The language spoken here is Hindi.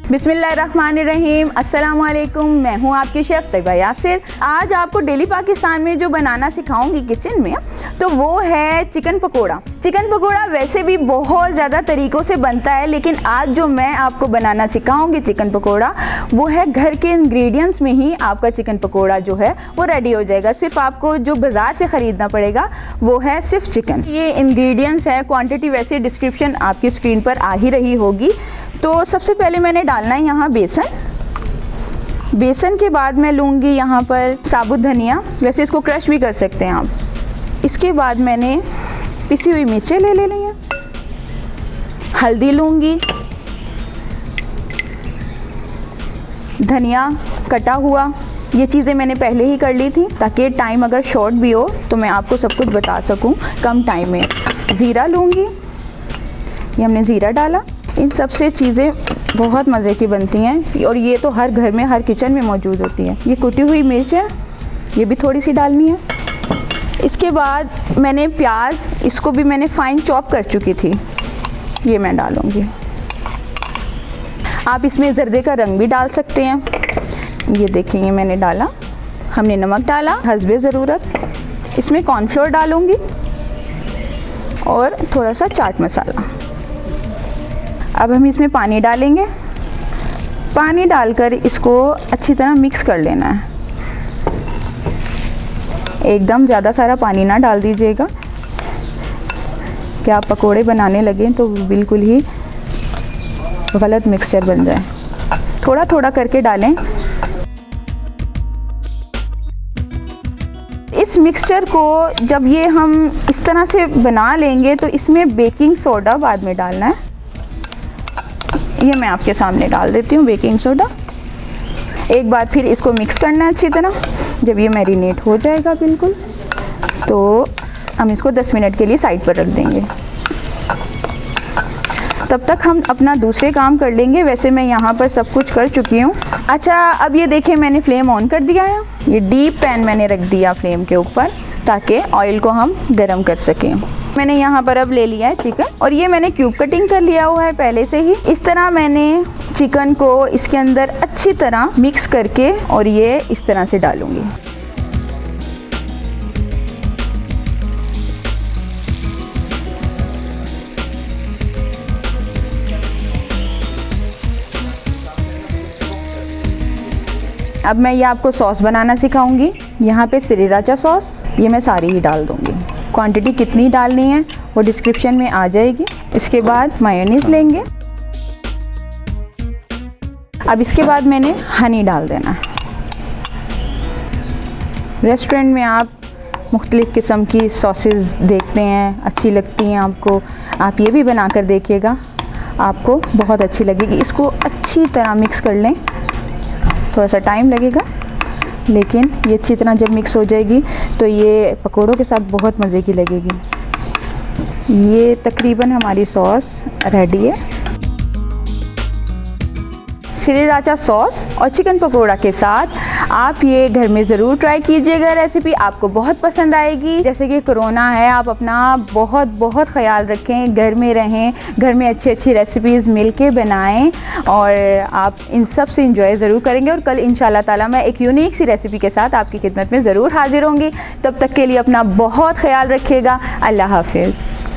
बिस्मिल्लाहिर्रहमानिर्रहीम, अस्सलाम वालेकुम। मैं हूँ आपकी शेफ़ तैयबा यासिर। आज आपको डेली पाकिस्तान में जो बनाना सिखाऊंगी किचन में, तो वो है चिकन पकोड़ा। चिकन पकोड़ा वैसे भी बहुत ज़्यादा तरीक़ों से बनता है, लेकिन आज जो मैं आपको बनाना सिखाऊंगी चिकन पकोड़ा, वो है घर के इंग्रेडिएंट्स में ही आपका चिकन पकोड़ा जो है वो रेडी हो जाएगा। सिर्फ आपको जो बाज़ार से ख़रीदना पड़ेगा वो है सिर्फ चिकन। ये इंग्रेडिएंट्स है, क्वांटिटी वैसे डिस्क्रिप्शन आपकी स्क्रीन पर आ ही रही होगी। तो सबसे पहले मैंने डालना है यहाँ बेसन के बाद मैं लूँगी यहाँ पर साबुत धनिया, वैसे इसको क्रश भी कर सकते हैं आप। इसके बाद मैंने पिसी हुई मिर्चें ले ली हैं, हल्दी लूँगी, धनिया कटा हुआ, ये चीज़ें मैंने पहले ही कर ली थी ताकि टाइम अगर शॉर्ट भी हो तो मैं आपको सब कुछ बता सकूं कम टाइम में। ज़ीरा लूँगी, ये हमने ज़ीरा डाला। इन सब से चीज़ें बहुत मज़े की बनती हैं और ये तो हर घर में, हर किचन में मौजूद होती है। ये कुटी हुई मिर्च है, ये भी थोड़ी सी डालनी है। इसके बाद मैंने प्याज, इसको भी मैंने फाइन चॉप कर चुकी थी, ये मैं डालूँगी। आप इसमें ज़र्दे का रंग भी डाल सकते हैं। ये देखिए, ये मैंने डाला। हमने नमक डाला हस्बे ज़रूरत। इसमें कॉर्नफ्लोर डालूँगी और थोड़ा सा चाट मसाला। अब हम इसमें पानी डालेंगे। पानी डालकर इसको अच्छी तरह मिक्स कर लेना है। एकदम ज़्यादा सारा पानी ना डाल दीजिएगा कि आप पकोड़े बनाने लगें तो बिल्कुल ही गलत मिक्सचर बन जाए। थोड़ा थोड़ा करके डालें। इस मिक्सचर को जब ये हम इस तरह से बना लेंगे तो इसमें बेकिंग सोडा बाद में डालना है। ये मैं आपके सामने डाल देती हूँ बेकिंग सोडा। एक बार फिर इसको मिक्स करना है अच्छी तरह। जब ये मैरिनेट हो जाएगा बिल्कुल, तो हम इसको 10 मिनट के लिए साइड पर रख देंगे। तब तक हम अपना दूसरे काम कर लेंगे। वैसे मैं यहाँ पर सब कुछ कर चुकी हूँ। अच्छा, अब ये देखिए मैंने फ्लेम ऑन कर दिया है। ये डीप पैन मैंने रख दिया फ्लेम के ऊपर ताकि ऑयल को हम गरम कर सकें। मैंने यहाँ पर अब ले लिया है चिकन और ये मैंने क्यूब कटिंग कर लिया हुआ है पहले से ही। इस तरह मैंने चिकन को इसके अंदर अच्छी तरह मिक्स करके और ये इस तरह से डालूँगी। अब मैं ये आपको सॉस बनाना सिखाऊंगी। यहाँ पे श्रीराचा सॉस, ये मैं सारी ही डाल दूँगी। क्वांटिटी कितनी डालनी है वो डिस्क्रिप्शन में आ जाएगी। इसके बाद मायोनीज़ लेंगे। अब इसके बाद मैंने हनी डाल देना है। रेस्टोरेंट में आप मुख्तलिफ़ किस्म की सॉसेस देखते हैं, अच्छी लगती हैं आपको। आप ये भी बना कर देखिएगा, आपको बहुत अच्छी लगेगी। इसको अच्छी तरह मिक्स कर लें। थोड़ा सा टाइम लगेगा, लेकिन ये अच्छी तरह जब मिक्स हो जाएगी तो ये पकोड़ों के साथ बहुत मज़े की लगेगी। ये तकरीबन हमारी सॉस रेडी है। श्रीराचा सॉस और चिकन पकोड़ा के साथ आप ये घर में ज़रूर ट्राई कीजिएगा। रेसिपी आपको बहुत पसंद आएगी। जैसे कि कोरोना है, आप अपना बहुत ख़याल रखें, घर में रहें, घर में अच्छी रेसिपीज़ मिल के बनाएँ और आप इन सब से इंजॉय ज़रूर करेंगे। और कल इंशाल्लाह ताला मैं एक यूनिक सी रेसिपी के साथ आपकी खिदमत में ज़रूर हाजिर होंगी। तब तक के लिए अपना बहुत ख्याल रखिएगा। अल्लाह हाफिज़।